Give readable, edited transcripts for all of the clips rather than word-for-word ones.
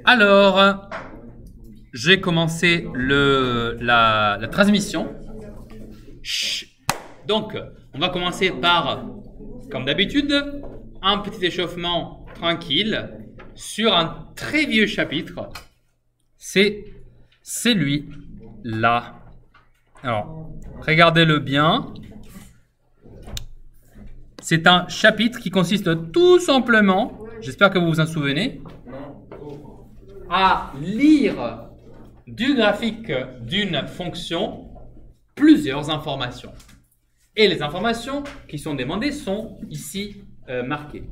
Alors, j'ai commencé la transmission. Chut. Donc, on va commencer par, comme d'habitude, un petit échauffement tranquille sur un très vieux chapitre. C'est celui-là. Alors, regardez-le bien. C'est un chapitre qui consiste tout simplement, j'espère que vous vous en souvenez, à lire du graphique d'une fonction plusieurs informations. Et les informations qui sont demandées sont ici marquées.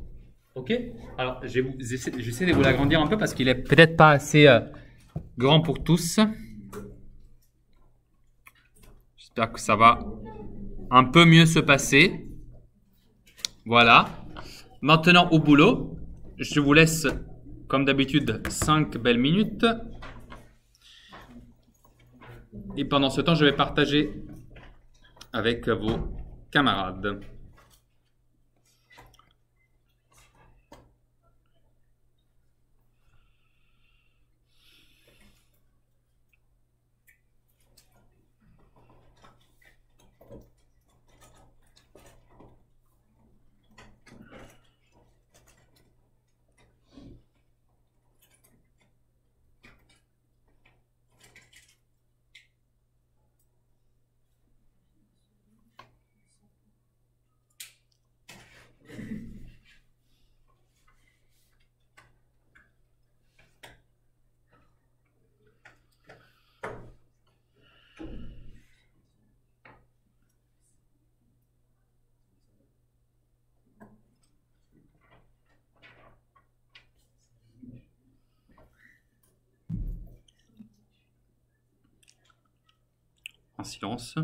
Ok? Alors, j'essaie de vous l'agrandir un peu parce qu'il est peut-être pas assez grand pour tous. J'espère que ça va un peu mieux se passer. Voilà. Maintenant au boulot. Je vous laisse, comme d'habitude, 5 belles minutes. Et pendant ce temps, je vais partager avec vos camarades. En silence.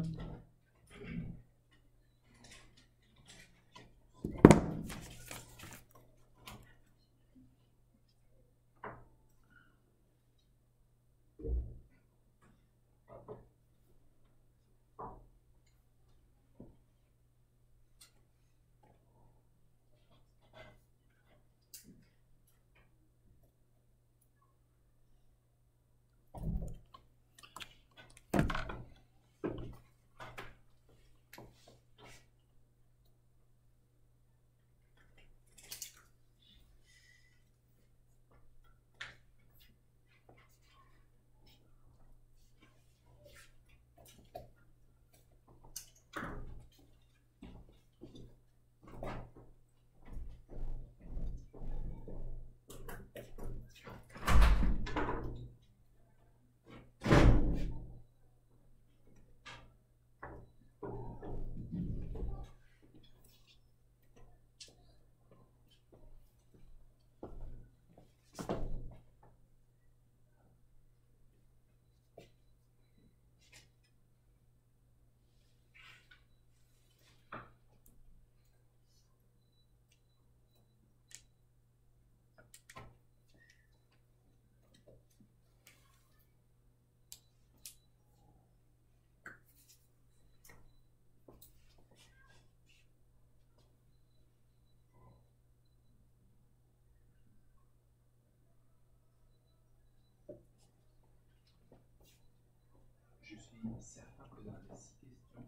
Je suis certain que dans les 6 questions,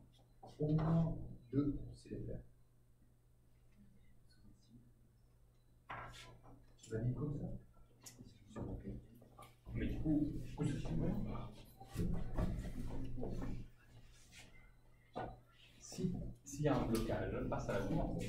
au moins 2, on sait les faire. Tu vas dire comme ça? Mais du coup, je suis s'il y a un blocage, passe à la demande.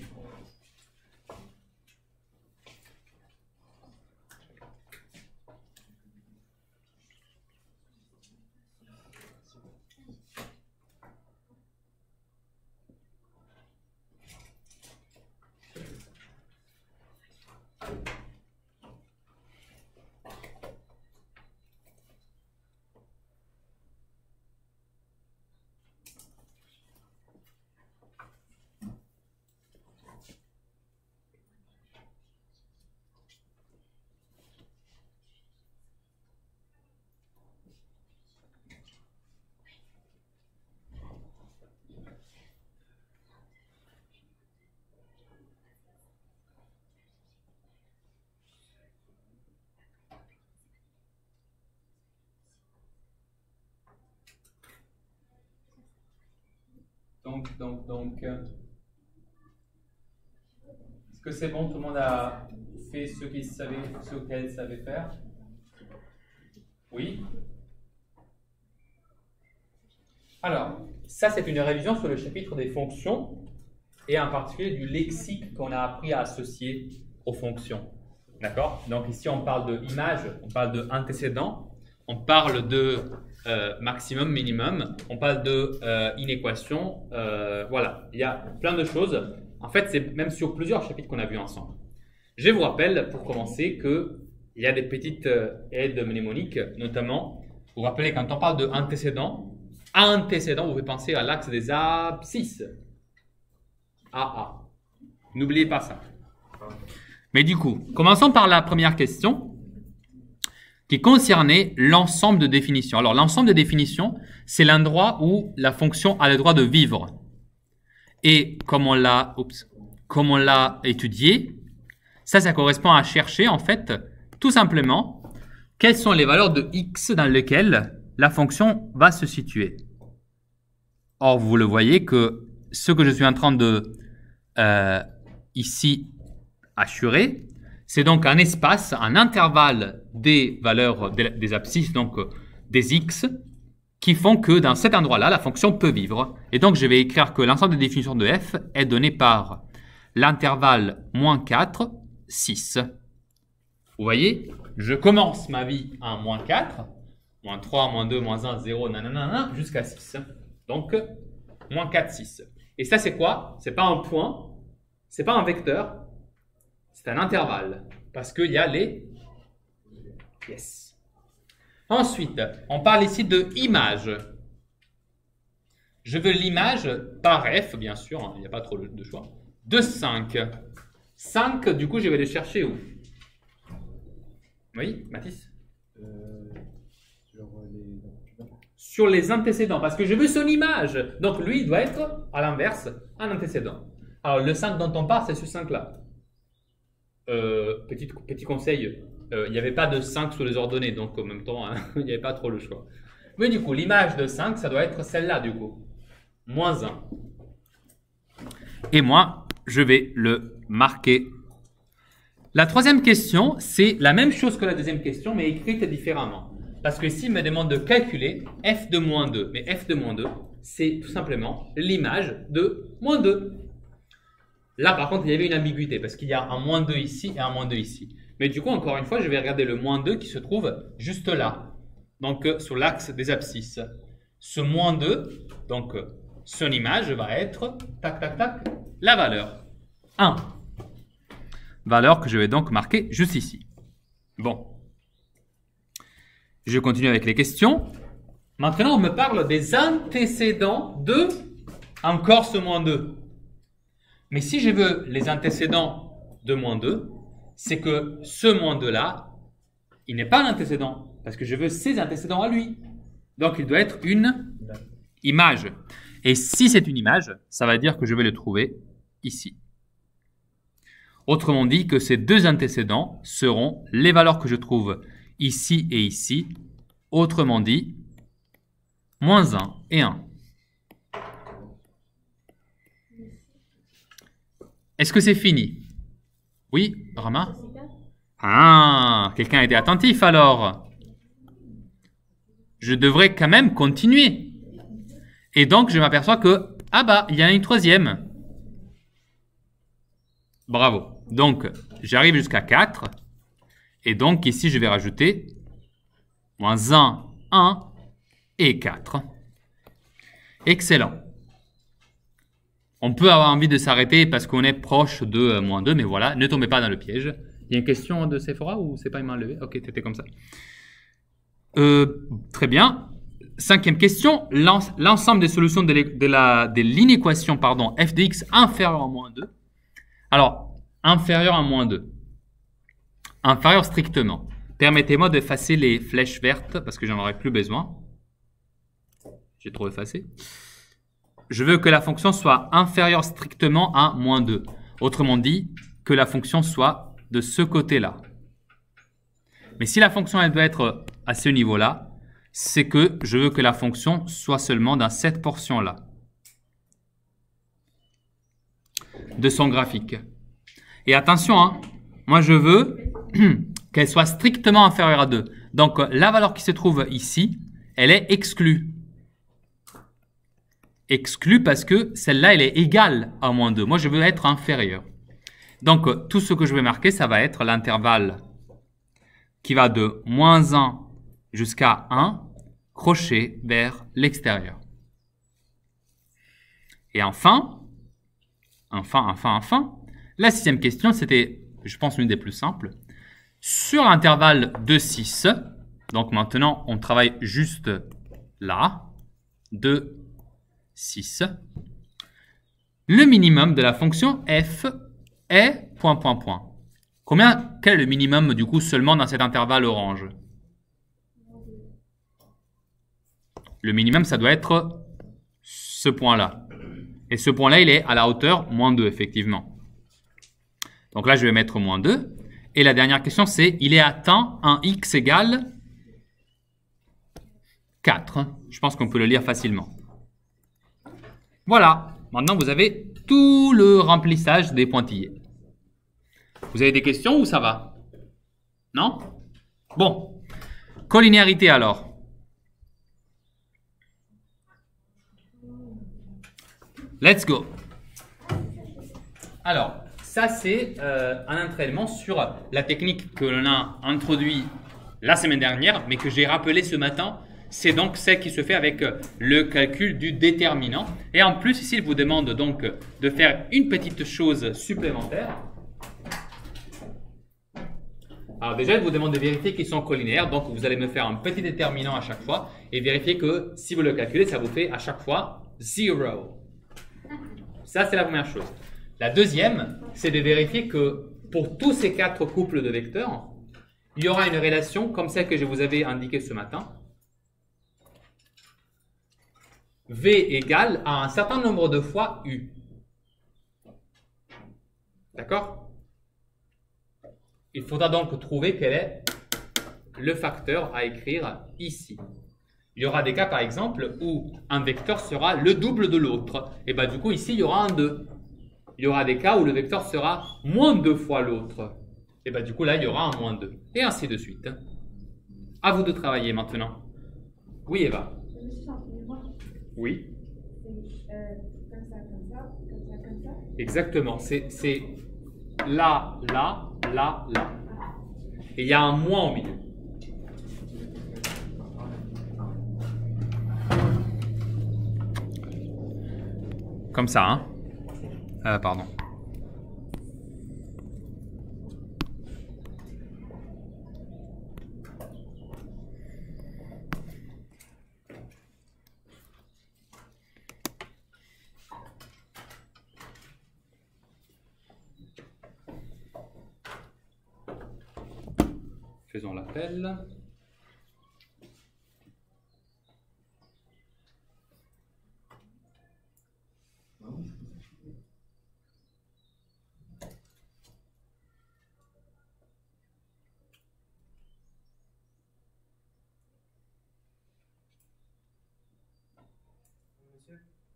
Est-ce que c'est bon? Tout le monde a fait ce qu'elle savait faire? Oui? Alors, ça c'est une révision sur le chapitre des fonctions et en particulier du lexique qu'on a appris à associer aux fonctions. D'accord? Donc ici on parle de image, on parle de antécédent, on parle de maximum, minimum, on parle de inéquation, voilà, il y a plein de choses. En fait, c'est même sur plusieurs chapitres qu'on a vus ensemble. Je vous rappelle, pour commencer, qu'il y a des petites aides mnémoniques, notamment, vous vous rappelez, quand on parle de antécédent, vous pouvez penser à l'axe des abscisses. AA. N'oubliez pas ça. Mais du coup, commençons par la première question qui concernait l'ensemble de définitions. Alors, l'ensemble de définitions, c'est l'endroit où la fonction a le droit de vivre. Et comme on l'a étudié, ça correspond à chercher, en fait, tout simplement, quelles sont les valeurs de x dans lesquelles la fonction va se situer. Or, vous le voyez que ce que je suis en train de ici assurer, c'est donc un espace, un intervalle des valeurs des abscisses, donc des x, qui font que dans cet endroit-là, la fonction peut vivre. Et donc, je vais écrire que l'ensemble des définitions de f est donné par l'intervalle -4, 6. Vous voyez, je commence ma vie à -4, -3, -2, -1, 0, nanana, jusqu'à 6. Donc, -4, 6. Et ça, c'est quoi? C'est pas un point, c'est pas un vecteur, c'est un intervalle. Parce qu'il y a les... Yes. Ensuite, on parle ici de image. Je veux l'image par f, bien sûr, hein, il n'y a pas trop de choix, de 5. 5, du coup, je vais le chercher où? Oui, Mathis? Sur les antécédents, parce que je veux son image. Donc, lui, il doit être, à l'inverse, un antécédent. Alors, le 5 dont on parle, c'est ce 5-là. Petit conseil, il n'y avait pas de 5 sous les ordonnées, donc en même temps, hein, il n'y avait pas trop le choix. Mais du coup, l'image de 5, ça doit être celle-là, du coup. -1. Et moi, je vais le marquer. La troisième question, c'est la même chose que la deuxième question, mais écrite différemment. Parce que ici, il me demande de calculer f de -2. Mais f de -2, c'est tout simplement l'image de -2. Là, par contre, il y avait une ambiguïté, parce qu'il y a un -2 ici et un -2 ici. Mais du coup, encore une fois, je vais regarder le -2 qui se trouve juste là. Donc, sur l'axe des abscisses. Ce -2, donc, son image va être, tac, tac, tac, la valeur 1. Valeur que je vais donc marquer juste ici. Bon. Je continue avec les questions. Maintenant, on me parle des antécédents de encore ce -2. Mais si je veux les antécédents de -2, c'est que ce -2-là, il n'est pas un antécédent, parce que je veux ses antécédents à lui. Donc, il doit être une image. Et si c'est une image, ça va dire que je vais le trouver ici. Autrement dit, que ces deux antécédents seront les valeurs que je trouve ici et ici. Autrement dit, -1 et 1. Est-ce que c'est fini? Oui, Rama? Ah, quelqu'un a été attentif alors. Je devrais quand même continuer. Et donc, je m'aperçois que, ah bah, il y en a une troisième. Bravo. Donc, j'arrive jusqu'à 4. Et donc, ici, je vais rajouter -1, 1 et 4. Excellent. On peut avoir envie de s'arrêter parce qu'on est proche de -2, mais voilà, ne tombez pas dans le piège. Il y a une question de Sephora ou c'est pas une main levée? Ok, c'était comme ça. Très bien. Cinquième question. L'ensemble des solutions de l'inéquation f de x inférieure à -2. Alors, inférieur à -2. Inférieur strictement. Permettez-moi d'effacer les flèches vertes parce que j'en aurai plus besoin. J'ai trop effacé. Je veux que la fonction soit inférieure strictement à -2. Autrement dit, que la fonction soit de ce côté-là. Mais si la fonction elle doit être à ce niveau-là, c'est que je veux que la fonction soit seulement dans cette portion-là. de son graphique. Et attention, hein, moi je veux qu'elle soit strictement inférieure à 2. Donc la valeur qui se trouve ici, elle est exclue. Exclue parce que celle-là, elle est égale à moins 2. Moi, je veux être inférieure. Donc, tout ce que je vais marquer, ça va être l'intervalle qui va de moins 1 jusqu'à 1, crochet vers l'extérieur. Et enfin, la sixième question, c'était, je pense, l'une des plus simples. Sur l'intervalle de 6, donc maintenant, on travaille juste là, de 6. Le minimum de la fonction f est ... Quel est le minimum du coup seulement dans cet intervalle orange? Le minimum, ça doit être ce point-là. Et ce point-là, il est à la hauteur moins 2, effectivement. Donc là, je vais mettre moins 2. Et la dernière question, c'est, il est atteint un x égale 4. Je pense qu'on peut le lire facilement. Voilà, maintenant vous avez tout le remplissage des pointillés. Vous avez des questions ou ça va? Non? Bon, collinéarité alors. Let's go. Alors, ça c'est un entraînement sur la technique que l'on a introduit la semaine dernière, mais que j'ai rappelé ce matin. C'est donc celle qui se fait avec le calcul du déterminant. Et en plus, ici, il vous demande donc de faire une petite chose supplémentaire. Alors déjà, il vous demande de vérifier qu'ils sont collinaires. Donc, vous allez me faire un petit déterminant à chaque fois et vérifier que si vous le calculez, ça vous fait à chaque fois 0. Ça, c'est la première chose. La deuxième, c'est de vérifier que pour tous ces 4 couples de vecteurs, il y aura une relation comme celle que je vous avais indiquée ce matin. V égale à un certain nombre de fois U. D'accord? Il faudra donc trouver quel est le facteur à écrire ici. Il y aura des cas, par exemple, où un vecteur sera le double de l'autre. Et bien, du coup, ici, il y aura un 2. Il y aura des cas où le vecteur sera moins 2 fois l'autre. Et bien, du coup, là, il y aura un moins 2. Et ainsi de suite. À vous de travailler maintenant. Oui, Eva? Oui. Comme ça, comme ça, comme ça, comme ça. Exactement. C'est là, là, là, là. Et il y a un moins au milieu. Comme ça, hein? Pardon. Faisons l'appel.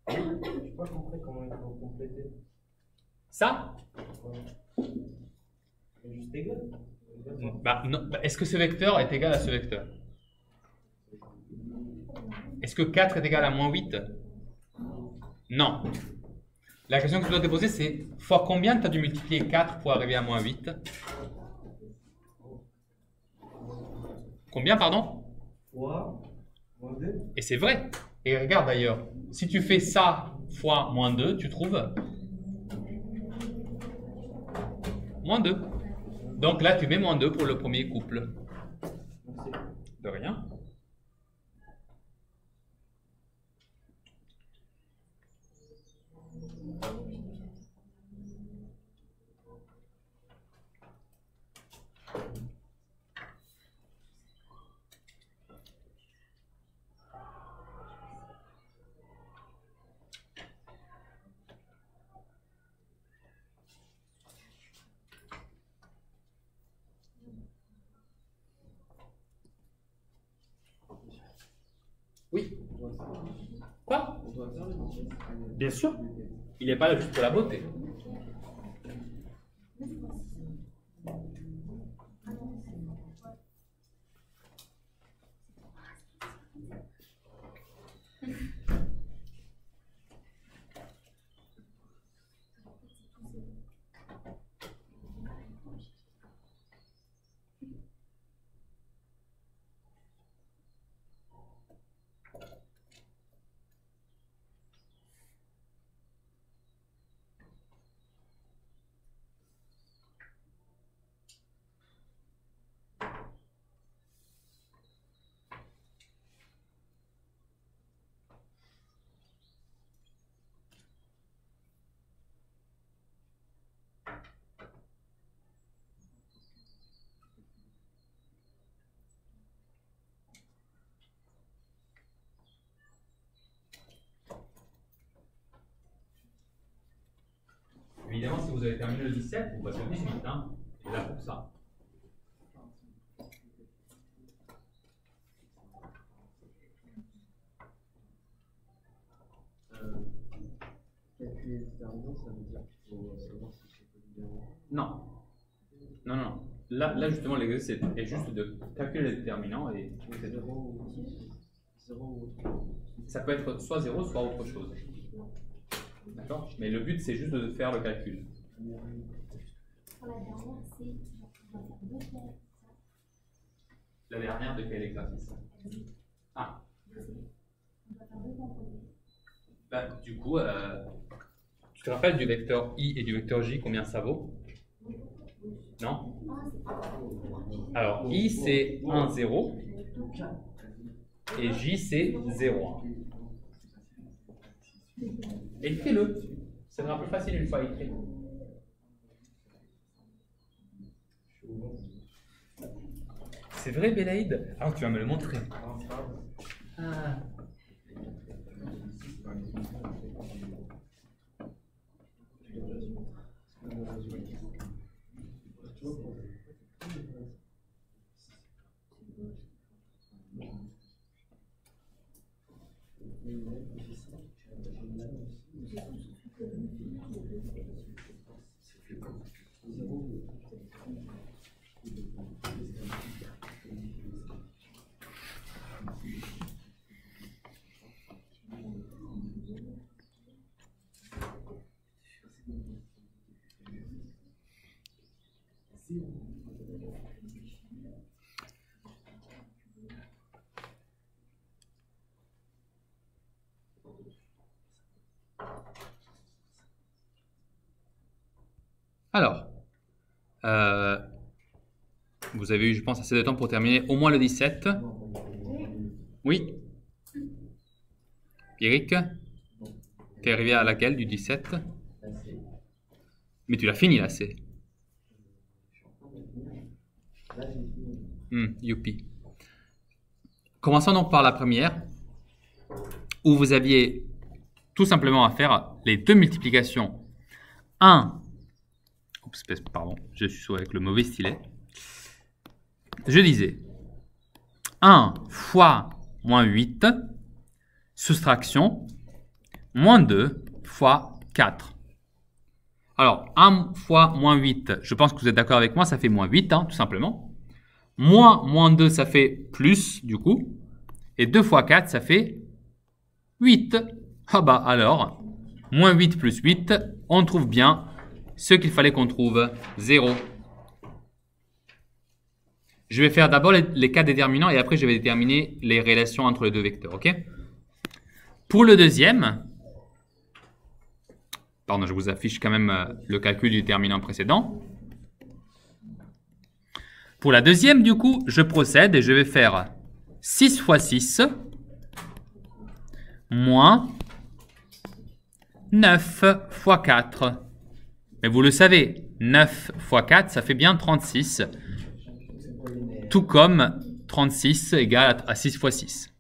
Je n'ai pas compris comment il faut compléter. Ça? C'est juste égal. Est-ce que ce vecteur est égal à ce vecteur? Est-ce que 4 est égal à moins 8? Non. La question que tu dois te poser, c'est fois combien tu as dû multiplier 4 pour arriver à moins 8? Combien, pardon? Fois moins 2. Et c'est vrai. Et regarde d'ailleurs, si tu fais ça fois moins 2, tu trouves moins 2. Donc là, tu mets moins 2 pour le premier couple. Merci. De rien. Oui. Quoi? Bien sûr. Il n'est pas là juste pour la beauté. vous avez terminé le 17, vous passez au 18. Hein. Et là pour ça. Calculer les déterminants, ça veut dire qu'il faut savoir si c'est polynomial. Non. Non, non. Là justement, l'exercice est juste de calculer les déterminants et c'est tout. 0 ou autre chose. Ça peut être soit 0, soit autre chose. D'accord? Mais le but, c'est juste de faire le calcul. Pour la dernière, c'est on va faire deux fois La dernière de quel exercice? Ah. on va faire deux composés. Bah, du coup, tu te rappelles du vecteur i et du vecteur j, combien ça vaut? Non? Alors, i c'est 1, 0 et j c'est 0, 1. Écris-le. Ça sera plus facile une fois écrit. C'est vrai, Bélaïd? Alors, tu vas me le montrer. Ah. Alors, vous avez eu, je pense, assez de temps pour terminer au moins le 17. Oui. Eric, t'es arrivé à laquelle du 17? Mais tu l'as fini là, c'est. Youpi. Commençons donc par la première, où vous aviez tout simplement à faire les deux multiplications. 1. Pardon, je suis avec le mauvais stylet. Je disais 1 fois moins 8, soustraction, moins 2 fois 4. Alors, 1 fois moins 8, je pense que vous êtes d'accord avec moi, ça fait moins 8, hein, tout simplement. Moins 2, ça fait plus, du coup. Et 2 fois 4, ça fait 8. Ah bah alors, moins 8 plus 8, on trouve bien ce qu'il fallait qu'on trouve, 0. Je vais faire d'abord les cas déterminants et après je vais déterminer les relations entre les deux vecteurs, ok? Pour le deuxième, pardon, je vous affiche quand même le calcul du déterminant précédent. Pour la deuxième, du coup, je procède et je vais faire 6 fois 6 moins 9 fois 4. Mais vous le savez, 9 fois 4, ça fait bien 36. Tout comme 36 égale à 6 fois 6.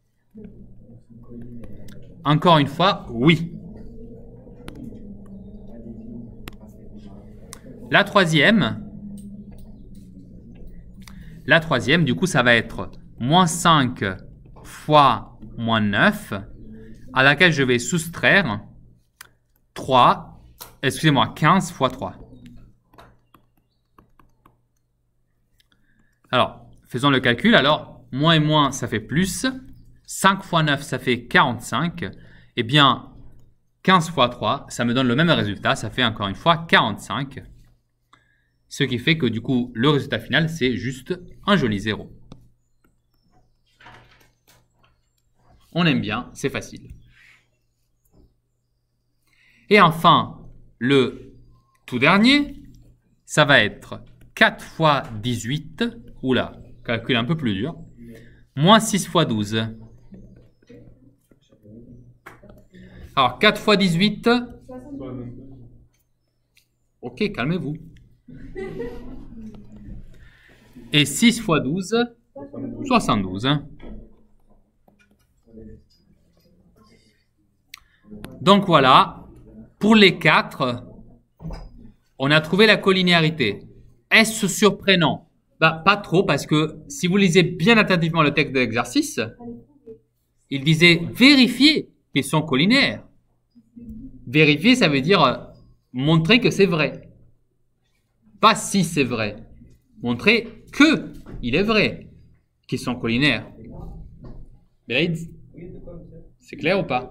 Encore une fois, oui. La troisième, du coup, ça va être moins 5 fois moins 9, à laquelle je vais soustraire 15 fois 3. Alors, faisons le calcul. Alors, moins et moins, ça fait plus. 5 fois 9, ça fait 45. Eh bien, 15 fois 3, ça me donne le même résultat. Ça fait encore une fois 45. Ce qui fait que du coup, le résultat final, c'est juste un joli 0. On aime bien, c'est facile. Et enfin, le tout dernier, ça va être 4 fois 18, oula, calcul un peu plus dur, moins 6 fois 12. Alors, 4 fois 18, ok, calmez-vous. Et 6 fois 12, 72. Donc voilà, pour les 4, On a trouvé la collinéarité. Est-ce surprenant? Bah, pas trop, parce que si vous lisez bien attentivement le texte de l'exercice, il disait vérifier qu'ils sont collinaires. Vérifier, ça veut dire montrer que c'est vrai. Pas si c'est vrai. Montrer que il est vrai qu'ils sont collinaires. Belaïd, c'est clair ou pas?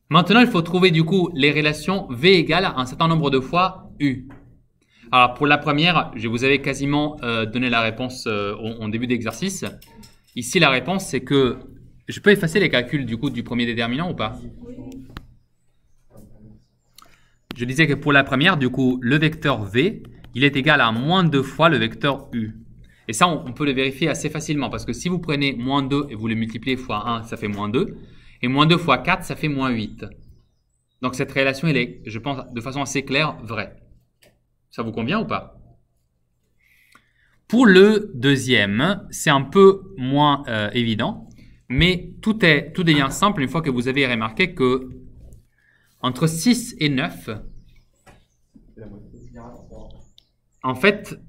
Maintenant, il faut trouver du coup les relations V égale à un certain nombre de fois U. Alors pour la première, je vous avais quasiment donné la réponse en début d'exercice. Ici, la réponse, c'est que je peux effacer les calculs du coup du premier déterminant ou pas? Je disais que pour la première, du coup, le vecteur V, il est égal à moins 2 fois le vecteur U. Et ça, on peut le vérifier assez facilement parce que si vous prenez moins 2 et vous le multipliez fois 1, ça fait moins 2. Et moins 2 fois 4, ça fait moins 8. Donc cette relation, elle est, je pense, de façon assez claire, vraie. Ça vous convient ou pas? Pour le deuxième, c'est un peu moins évident, mais tout devient simple une fois que vous avez remarqué que entre 6 et 9, en fait,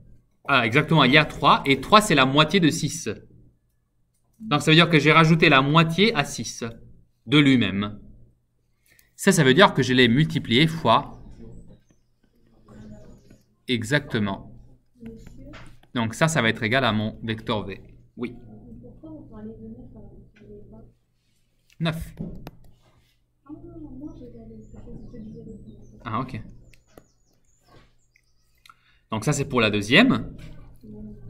exactement, il y a 3, et 3 c'est la moitié de 6. Donc ça veut dire que j'ai rajouté la moitié à 6 de lui-même. Ça veut dire que je l'ai multiplié fois exactement. Donc ça va être égal à mon vecteur V. Oui. 9. Ah, ok. Donc ça, c'est pour la deuxième.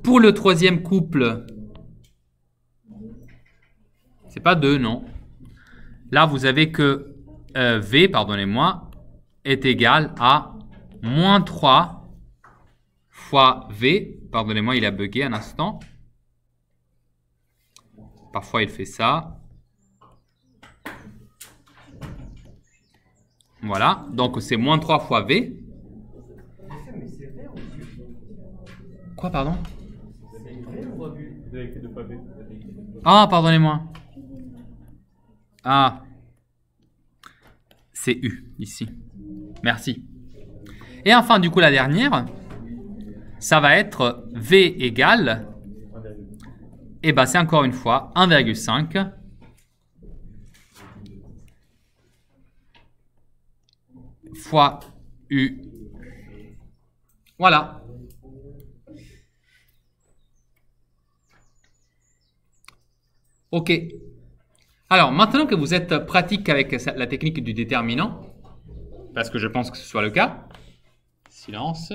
Pour le troisième couple, c'est pas 2, non. Là, vous avez que V, pardonnez-moi, est égal à moins 3 fois V. Pardonnez-moi, il a bugué un instant. Parfois, il fait ça. Voilà, donc c'est moins 3 fois V. Quoi, pardon? Ah, pardonnez-moi. Ah, c'est U, ici. Merci. Et enfin, du coup, la dernière, ça va être V égale, et ben c'est encore une fois 1,5 fois U. Voilà. Ok. Alors, maintenant que vous êtes pratique avec la technique du déterminant, parce que je pense que ce soit le cas, silence,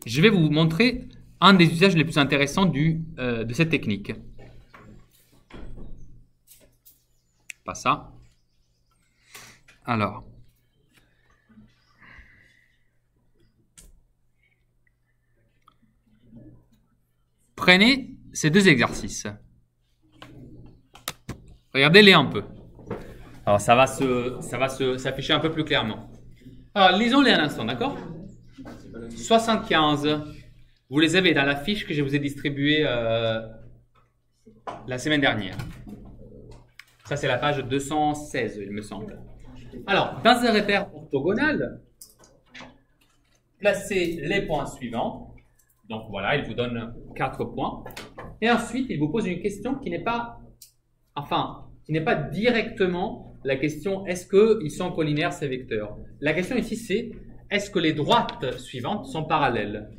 je vais vous montrer un des usages les plus intéressants de cette technique. Pas ça. Alors. Prenez ces deux exercices. Regardez-les un peu. Alors, ça va s'afficher un peu plus clairement. Alors, lisons-les un instant, d'accord? 75. Vous les avez dans la fiche que je vous ai distribuée la semaine dernière. Ça, c'est la page 216, il me semble. Alors, dans un repère orthogonal, placez les points suivants. Donc, voilà, il vous donne 4 points. Et ensuite, il vous pose une question qui n'est pas directement la question est-ce qu'ils sont collinaires ces vecteurs. La question ici c'est est-ce que les droites suivantes sont parallèles.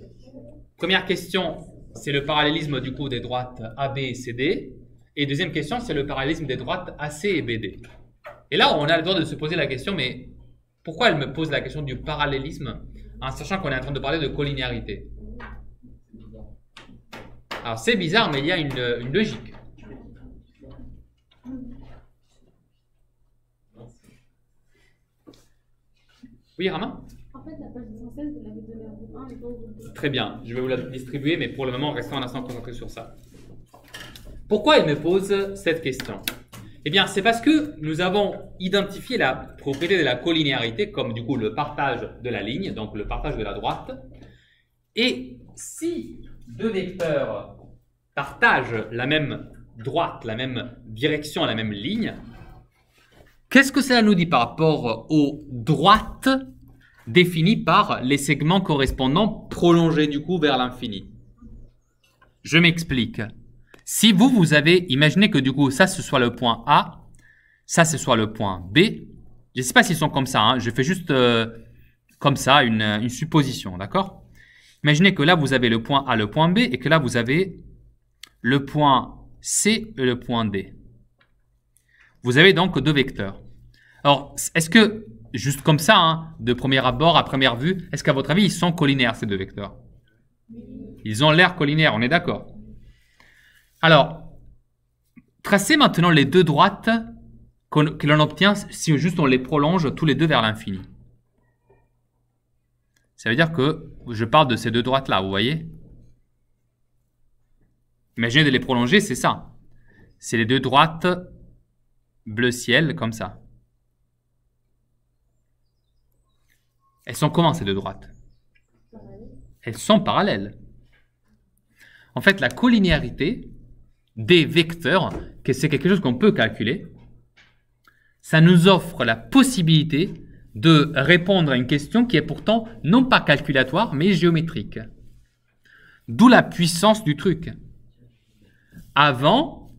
Première question, c'est le parallélisme du coup des droites AB et CD. Et deuxième question, c'est le parallélisme des droites AC et BD. Et là, on a le droit de se poser la question, mais pourquoi elle me pose la question du parallélisme en sachant qu'on est en train de parler de collinéarité? Alors c'est bizarre, mais il y a une logique. Oui, Rama? En fait, la page 216, vous l'avez donnée en groupe 1 et pas au groupe 2. Très bien, je vais vous la distribuer, mais pour le moment, restons un instant concentrés sur ça. Pourquoi il me pose cette question? Eh bien, c'est parce que nous avons identifié la propriété de la collinéarité comme du coup le partage de la ligne, donc le partage de la droite. Et si deux vecteurs partagent la même droite, la même direction, la même ligne, Qu'est-ce que cela nous dit par rapport aux droites définies par les segments correspondants prolongés du coup vers l'infini? Je m'explique. Si vous avez, imaginez que du coup ça ce soit le point A, ça ce soit le point B. Je ne sais pas s'ils sont comme ça, hein, je fais juste comme ça une supposition, d'accord? Imaginez que là vous avez le point A, le point B et que là vous avez le point C et le point D. Vous avez donc deux vecteurs. Alors, est-ce que, juste comme ça, hein, de premier abord, à première vue, est-ce qu'à votre avis, ils sont collinaires, ces deux vecteurs? Ils ont l'air collinaires, on est d'accord? Alors, tracez maintenant les deux droites que l'on obtient si juste on les prolonge tous les deux vers l'infini. Ça veut dire que je parle de ces deux droites-là, vous voyez? Imaginez de les prolonger, c'est ça. C'est les deux droites bleu ciel, comme ça. Elles sont comment ces deux droites? Elles sont parallèles. En fait, la collinéarité des vecteurs, que c'est quelque chose qu'on peut calculer, ça nous offre la possibilité de répondre à une question qui est pourtant non pas calculatoire, mais géométrique. D'où la puissance du truc. Avant,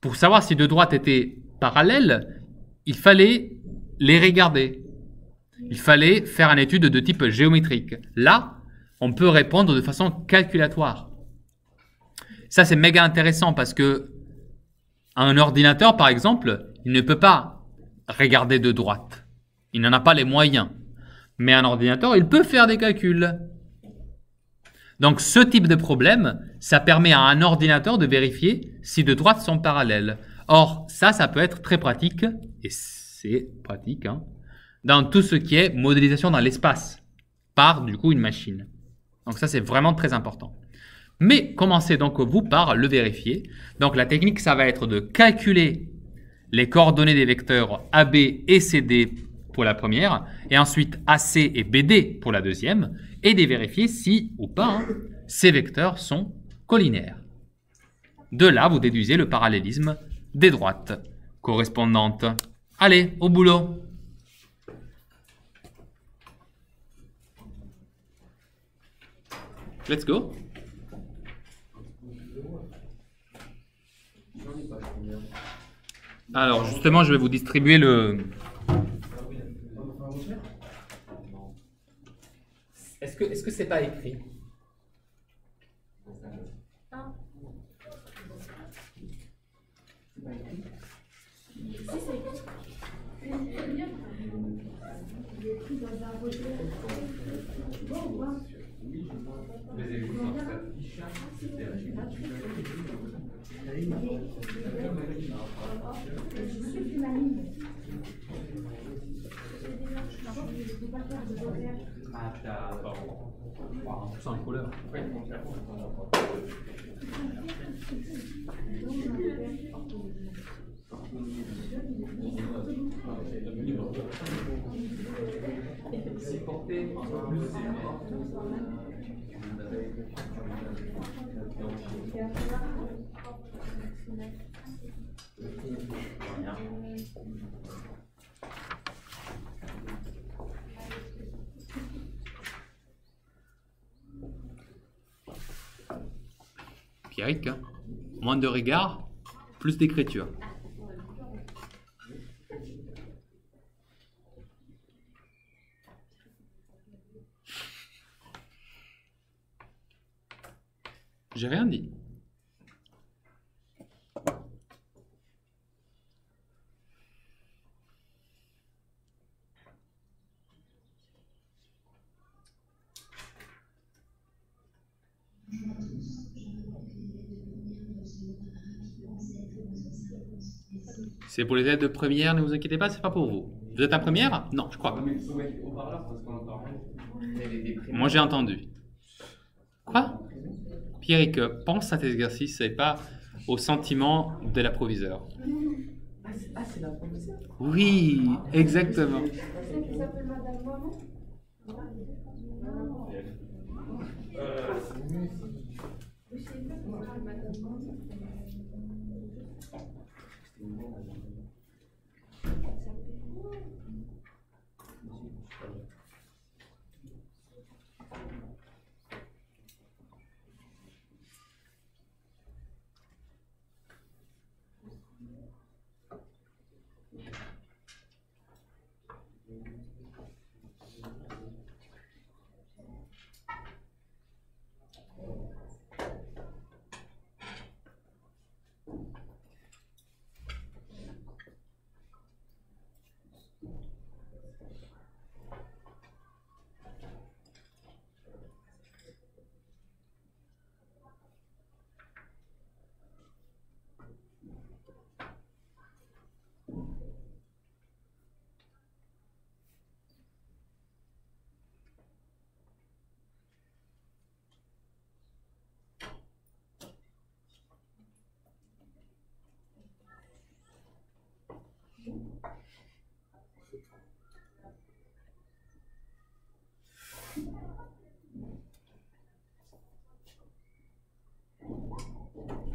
pour savoir si deux droites étaient parallèles, il fallait les regarder. Il fallait faire une étude de type géométrique. Là, on peut répondre de façon calculatoire. Ça, c'est méga intéressant parce que un ordinateur, par exemple, il ne peut pas regarder de droite. Il n'en a pas les moyens. Mais un ordinateur, il peut faire des calculs. Donc, ce type de problème, ça permet à un ordinateur de vérifier si deux droites sont parallèles. Or, ça peut être très pratique, et c'est pratique, hein, dans tout ce qui est modélisation dans l'espace, par, du coup, une machine. Donc, ça, c'est vraiment très important. Mais commencez donc, vous, par le vérifier. Donc, la technique, ça va être de calculer les coordonnées des vecteurs AB et CD pour la première, et ensuite AC et BD pour la deuxième, et de vérifier si, ou pas, hein, ces vecteurs sont collinaires. De là, vous déduisez le parallélisme des droites correspondantes. Allez, au boulot! Let's go! Alors, justement, je vais vous distribuer le... Est-ce que c'est pas écrit? Ah, d'accord. Wow, tout ça en couleur. C'est porté Pierrick, hein, moins de regard, plus d'écriture. J'ai rien dit. C'est pour les élèves de première, ne vous inquiétez pas, c'est pas pour vous. Vous êtes en première? Non, je crois pas. Moi j'ai entendu. Quoi? Pierrick, pense à tes exercices et pas au sentiment de l'approviseur. Ah, c'est l'approviseur? Oui, exactement. Celle qui s'appelle Madame Maman.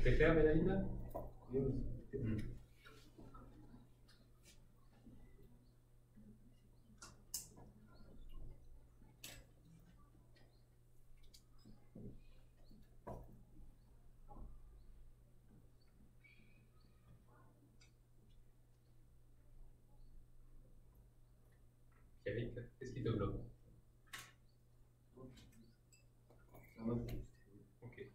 C'est clair, Mélanie? Yannick, qu'est-ce qui te bloque? Ok.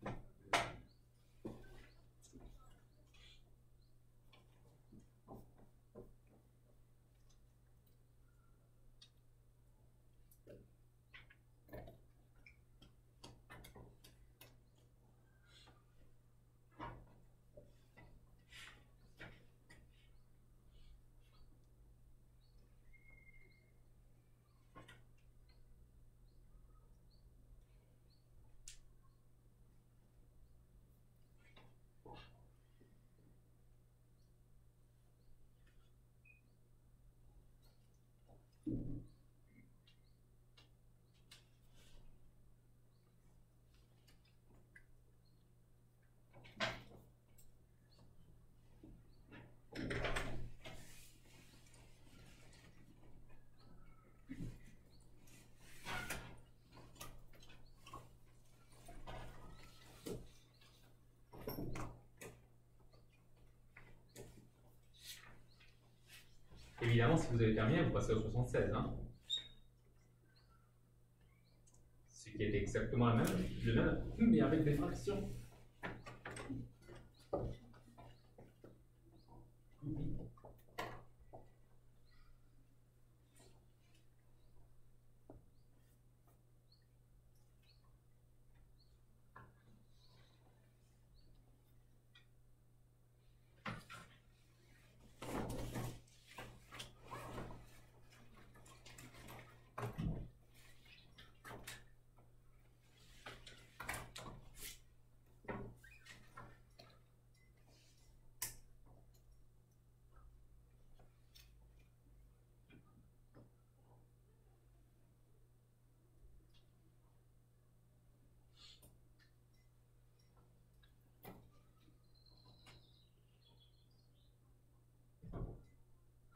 Évidemment, si vous avez terminé, vous passez au 76. Hein. Ce qui est exactement le même, mais avec des fractions.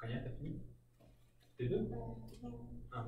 Rien, t'as fini? T'es deux? Ah.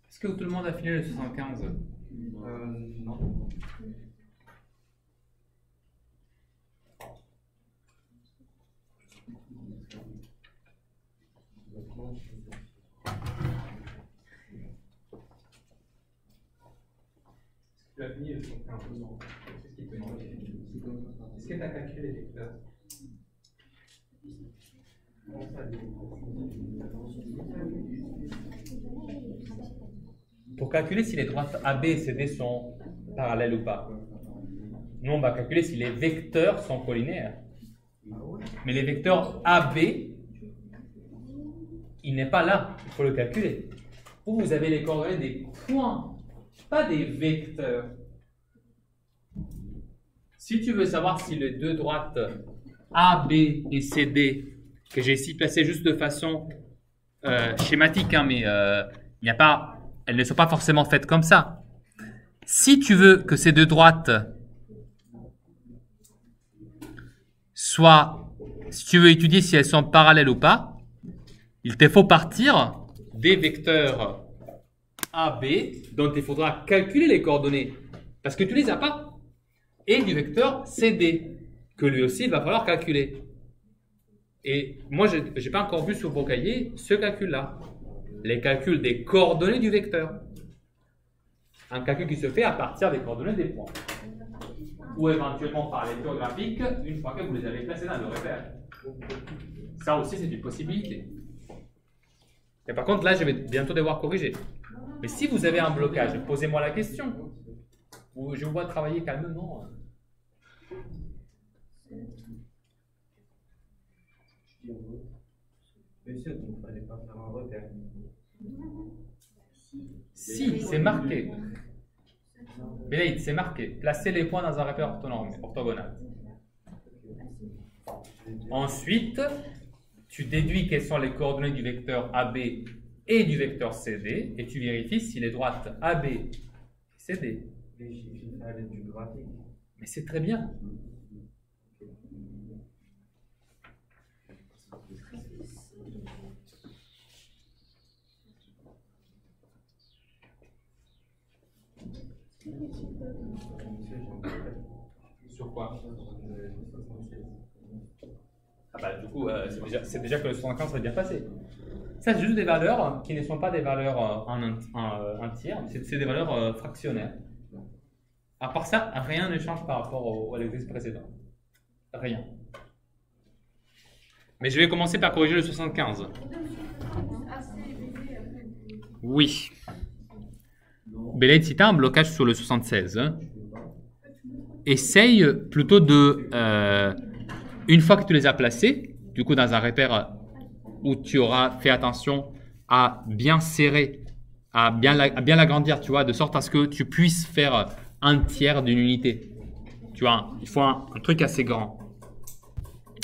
Est-ce que tout le monde a fini le 75? Non. Tu as fini le 75? Non. Qu'est-ce qui te manque? Est-ce que tu as calculé les vecteurs? Pour calculer si les droites AB et CD sont parallèles ou pas, nous on va calculer si les vecteurs sont collinéaires. Mais les vecteurs AB, il n'est pas là, il faut le calculer. Vous avez les coordonnées des points, pas des vecteurs. Si tu veux savoir si les deux droites AB et CD, que j'ai ici placées juste de façon schématique, hein, mais il n'y a pas, elles ne sont pas forcément faites comme ça. Si tu veux que ces deux droites soient si tu veux étudier si elles sont parallèles ou pas, il te faut partir des vecteurs A, B, dont il faudra calculer les coordonnées, parce que tu ne les as pas, et du vecteur CD, que lui aussi il va falloir calculer. Et moi, je n'ai pas encore vu sur vos cahiers ce calcul-là, les calculs des coordonnées du vecteur. Un calcul qui se fait à partir des coordonnées des points. Ou éventuellement par lecture graphique, une fois que vous les avez placés dans le repère. Ça aussi, c'est une possibilité. Et par contre, là, je vais bientôt devoir corriger. Mais si vous avez un blocage, posez-moi la question. Ou je vous vois travailler calmement. Mais sûr, il ne fallait pas faire un repère. Si, c'est marqué. Belaïd, c'est marqué. Placez les points dans un repère orthogonal. Ensuite, tu déduis quelles sont les coordonnées du vecteur AB et du vecteur CD, et tu vérifies si les droites AB et CD. J'ai fait à l'aide du graphique. Mais c'est très bien. Sur quoi? Ah bah du coup, c'est déjà que le 75 serait bien passé. Ça, c'est juste des valeurs qui ne sont pas des valeurs entières, c'est des valeurs fractionnaires. À part ça, rien ne change par rapport à l'exercice précédent. Rien. Mais je vais commencer par corriger le 75. Oui. Belaïd, si tu as un blocage sur le 76, essaye plutôt de, une fois que tu les as placés, du coup dans un repère où tu auras fait attention à bien serrer, à bien l'agrandir, tu vois, de sorte à ce que tu puisses faire un tiers d'une unité. Tu vois, il faut un truc assez grand.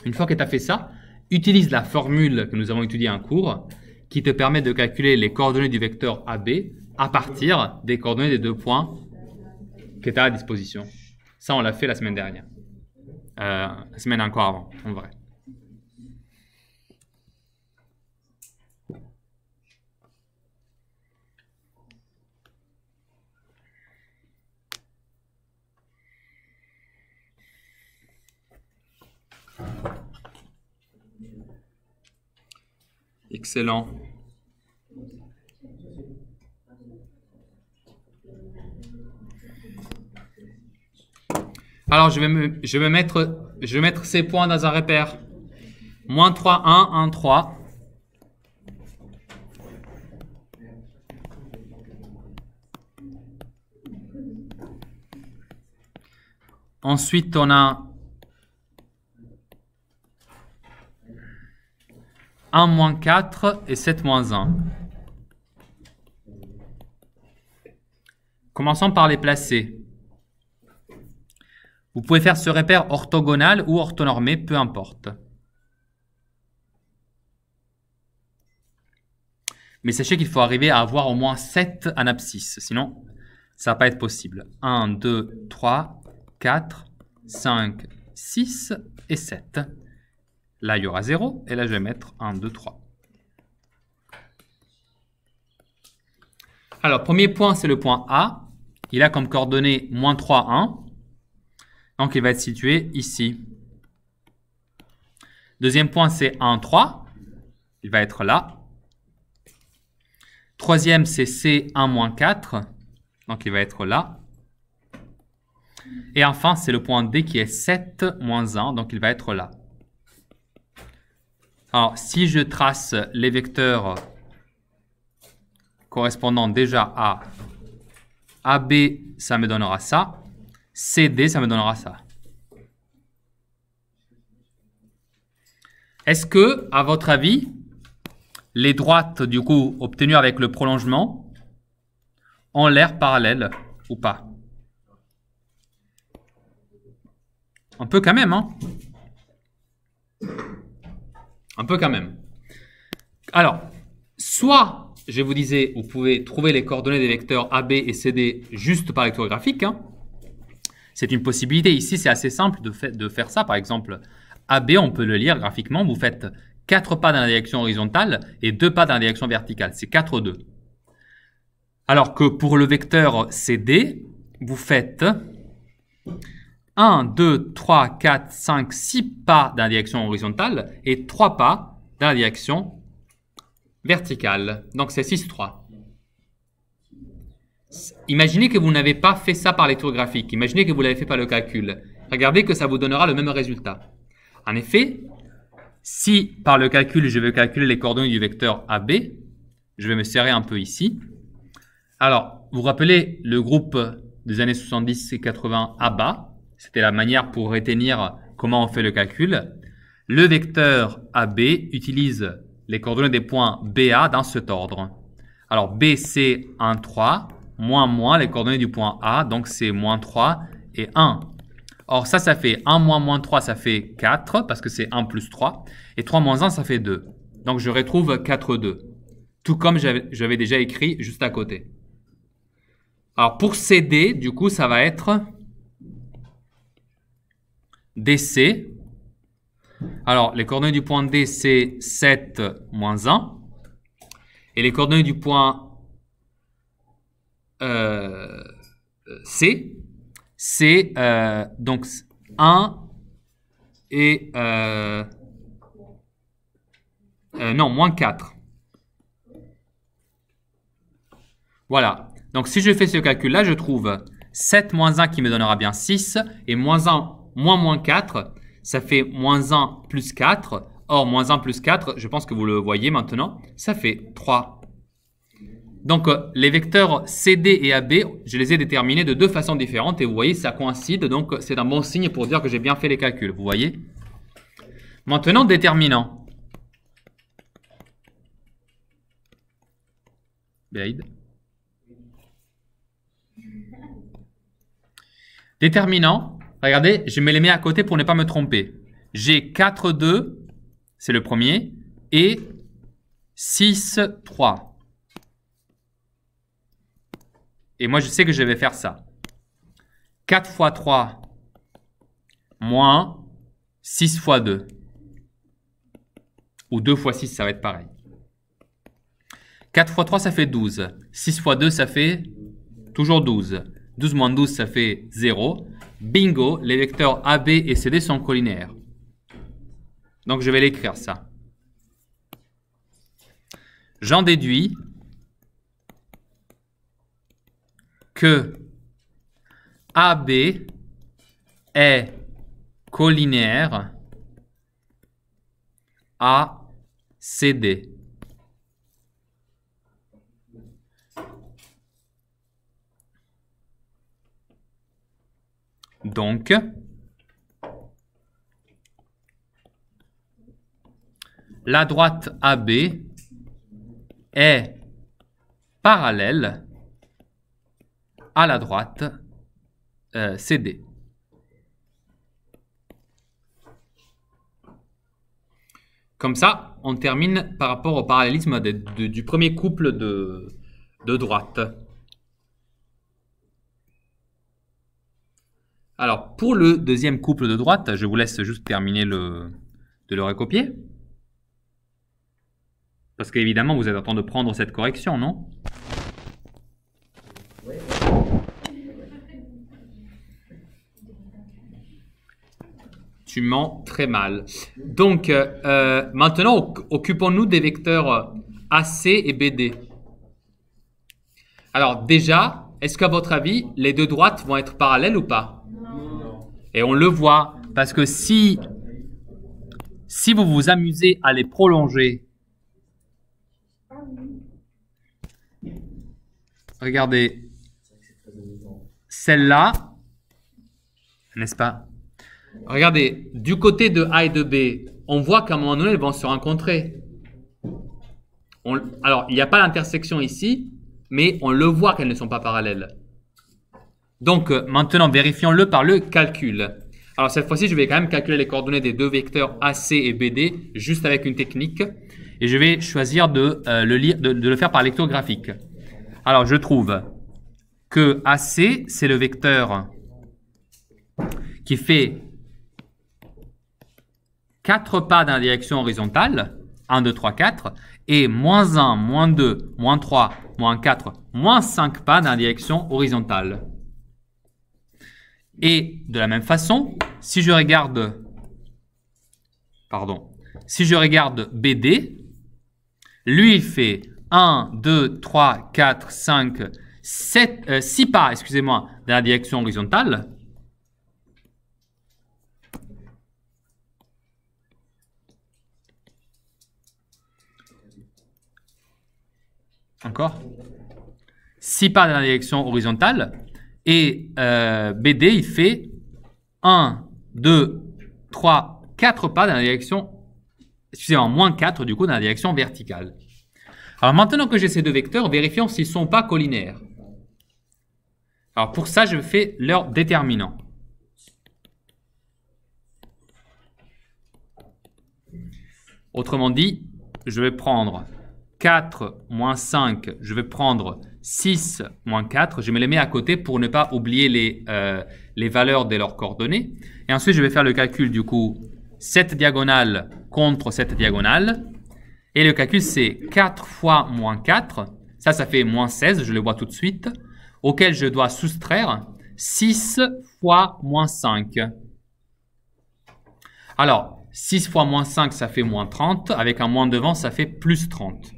Une fois que tu as fait ça, utilise la formule que nous avons étudiée en cours qui te permet de calculer les coordonnées du vecteur AB à partir des coordonnées des deux points que tu as à disposition. Ça, on l'a fait la semaine dernière. La semaine encore avant, en vrai. Excellent. Alors, je vais mettre ces points dans un repère. Moins 3, 1, 1, 3. Ensuite, on a 1, moins 4 et 7, moins 1. Commençons par les placer. Vous pouvez faire ce repère orthogonal ou orthonormé, peu importe. Mais sachez qu'il faut arriver à avoir au moins 7 en abscisse, sinon ça ne va pas être possible. 1, 2, 3, 4, 5, 6 et 7. Là, il y aura 0, et là, je vais mettre 1, 2, 3. Alors, premier point, c'est le point A. Il a comme coordonnée moins 3, 1. Donc, il va être situé ici. Deuxième point, c'est 1, 3. Il va être là. Troisième, c'est C1, moins 4. Donc, il va être là. Et enfin, c'est le point D qui est 7, moins 1. Donc, il va être là. Alors, si je trace les vecteurs correspondant déjà à AB, ça me donnera ça. CD, ça me donnera ça. Est-ce que, à votre avis, les droites, du coup, obtenues avec le prolongement, ont l'air parallèles ou pas? Un peu quand même, hein? Un peu quand même. Alors, soit, je vous disais, vous pouvez trouver les coordonnées des vecteurs AB et CD juste par lecture graphique. Hein. C'est une possibilité. Ici, c'est assez simple de faire ça. Par exemple, AB, on peut le lire graphiquement. Vous faites 4 pas dans la direction horizontale et 2 pas dans la direction verticale. C'est 4, 2. Alors que pour le vecteur CD, vous faites 1, 2, 3, 4, 5, 6 pas dans la direction horizontale et 3 pas dans la direction verticale. Donc c'est 6, 3. Imaginez que vous n'avez pas fait ça par lecture graphique. Imaginez que vous l'avez fait par le calcul. Regardez que ça vous donnera le même résultat. En effet, si par le calcul, je veux calculer les coordonnées du vecteur AB, je vais me serrer un peu ici. Alors, vous vous rappelez le groupe des années 70 et 80 ABA, c'était la manière pour retenir comment on fait le calcul. Le vecteur AB utilise les coordonnées des points BA dans cet ordre. Alors, BC 1, 3, moins, les coordonnées du point A, donc c'est moins 3 et 1. Or, ça fait 1 moins 3, ça fait 4, parce que c'est 1 plus 3. Et 3 moins 1, ça fait 2. Donc, je retrouve 4, 2. Tout comme j'avais déjà écrit juste à côté. Alors, pour CD, du coup, ça va être DC. Alors, les coordonnées du point D, c'est 7 moins 1. Et les coordonnées du point C, c'est donc 1 et non, moins 4. Voilà. Donc, si je fais ce calcul-là, je trouve 7 moins 1 qui me donnera bien 6 et moins 1 moins 4, ça fait moins 1 plus 4. Or, moins 1 plus 4, je pense que vous le voyez maintenant, ça fait 3. Donc, les vecteurs CD et AB, je les ai déterminés de 2 façons différentes et vous voyez, ça coïncide. Donc, c'est un bon signe pour dire que j'ai bien fait les calculs. Vous voyez? Maintenant, déterminant. Béaïd. Déterminant, regardez, je me les mets à côté pour ne pas me tromper. J'ai 4, 2, c'est le premier, et 6, 3. Et moi, je sais que je vais faire ça. 4 fois 3 moins 6 fois 2. Ou 2 fois 6, ça va être pareil. 4 fois 3, ça fait 12. 6 fois 2, ça fait toujours 12. 12 moins 12, ça fait 0. Bingo, les vecteurs AB et CD sont collinaires. Donc, je vais l'écrire ça. J'en déduis que AB est collinaire à CD. Donc, la droite AB est parallèle à la droite CD. Comme ça, on termine par rapport au parallélisme du premier couple de droites. Alors, pour le deuxième couple de droite, je vous laisse juste terminer de le recopier. Parce qu'évidemment, vous êtes en train de prendre cette correction, non? Tu mens très mal. Donc, maintenant, occupons-nous des vecteurs AC et BD. Alors, déjà, est-ce qu'à votre avis, les deux droites vont être parallèles ou pas? Et on le voit, parce que si vous vous amusez à les prolonger, regardez, celle-là, n'est-ce pas? Regardez, du côté de A et de B, on voit qu'à un moment donné, elles vont se rencontrer. Alors, il n'y a pas d'intersection ici, mais on le voit qu'elles ne sont pas parallèles. Donc, maintenant, vérifions-le par le calcul. Alors, cette fois-ci, je vais quand même calculer les coordonnées des deux vecteurs AC et BD, juste avec une technique. Et je vais choisir de le faire par lecture graphique. Alors, je trouve que AC, c'est le vecteur qui fait 4 pas dans la direction horizontale, 1, 2, 3, 4, et moins 1, moins 2, moins 3, moins 4, moins 5 pas dans la direction horizontale. Et de la même façon, si je regarde BD, lui il fait 1, 2, 3, 4, 5, 6 pas, excusez-moi, dans la direction horizontale. Encore 6 pas dans la direction horizontale. Et BD, il fait 1, 2, 3, 4 pas dans la direction, excusez-moi, moins 4 du coup dans la direction verticale. Alors maintenant que j'ai ces deux vecteurs, vérifions s'ils ne sont pas collinaires. Alors pour ça, je fais leur déterminant. Autrement dit, je vais prendre 4 moins 5, je vais prendre 6 moins 4, je me les mets à côté pour ne pas oublier les valeurs de leurs coordonnées. Et ensuite, je vais faire le calcul du coup, cette diagonale contre cette diagonale. Et le calcul, c'est 4 fois moins 4, ça fait moins 16, je le vois tout de suite, auquel je dois soustraire 6 fois moins 5. Alors, 6 fois moins 5, ça fait moins 30, avec un moins devant, ça fait plus 30.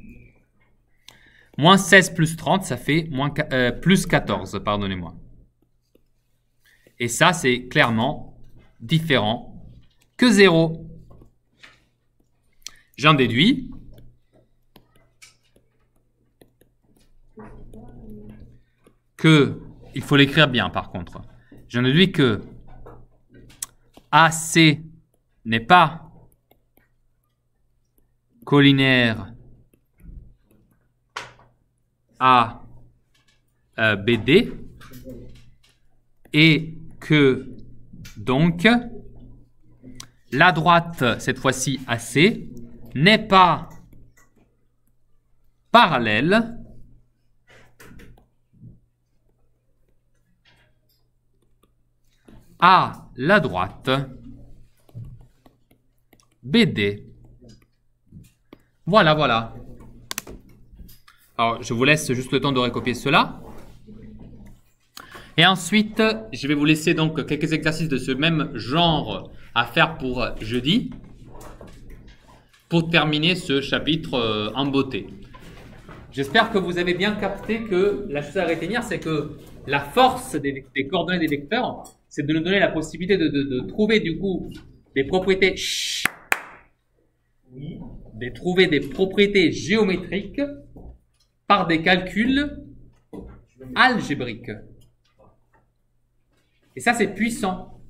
Moins 16 plus 30, ça fait plus 14, pardonnez-moi. Et ça, c'est clairement différent que 0. J'en déduis que, il faut l'écrire bien par contre, j'en déduis que AC n'est pas collinaire à BD et que donc la droite, cette fois-ci AC, n'est pas parallèle à la droite BD. Voilà, voilà. Alors, je vous laisse juste le temps de recopier cela. Et ensuite, je vais vous laisser donc quelques exercices de ce même genre à faire pour jeudi, pour terminer ce chapitre en beauté. J'espère que vous avez bien capté que la chose à retenir, c'est que la force des coordonnées des vecteurs, c'est de nous donner la possibilité de trouver du coup des propriétés, de trouver des propriétés géométriques par des calculs algébriques. Et ça, c'est puissant.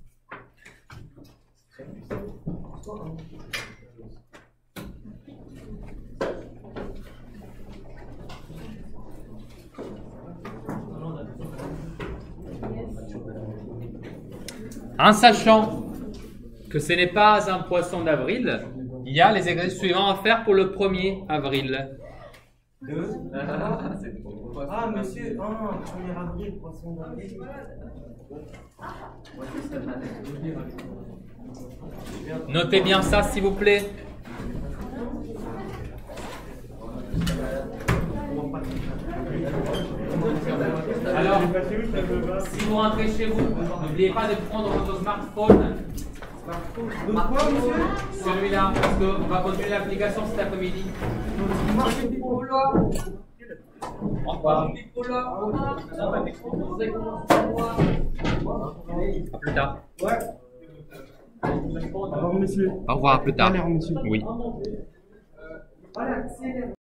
En sachant que ce n'est pas un poisson d'avril, il y a les exercices suivants à faire pour le 1er avril. Ah, monsieur, 1er avril, poisson d'avril. Notez bien ça, s'il vous plaît. Alors, si vous rentrez chez vous, n'oubliez pas de prendre votre smartphone. Celui-là, parce qu'on va continuer l'application cet après-midi. Au revoir. À plus tard. Au revoir, monsieur. Au revoir, à plus tard. Monsieur. Oui.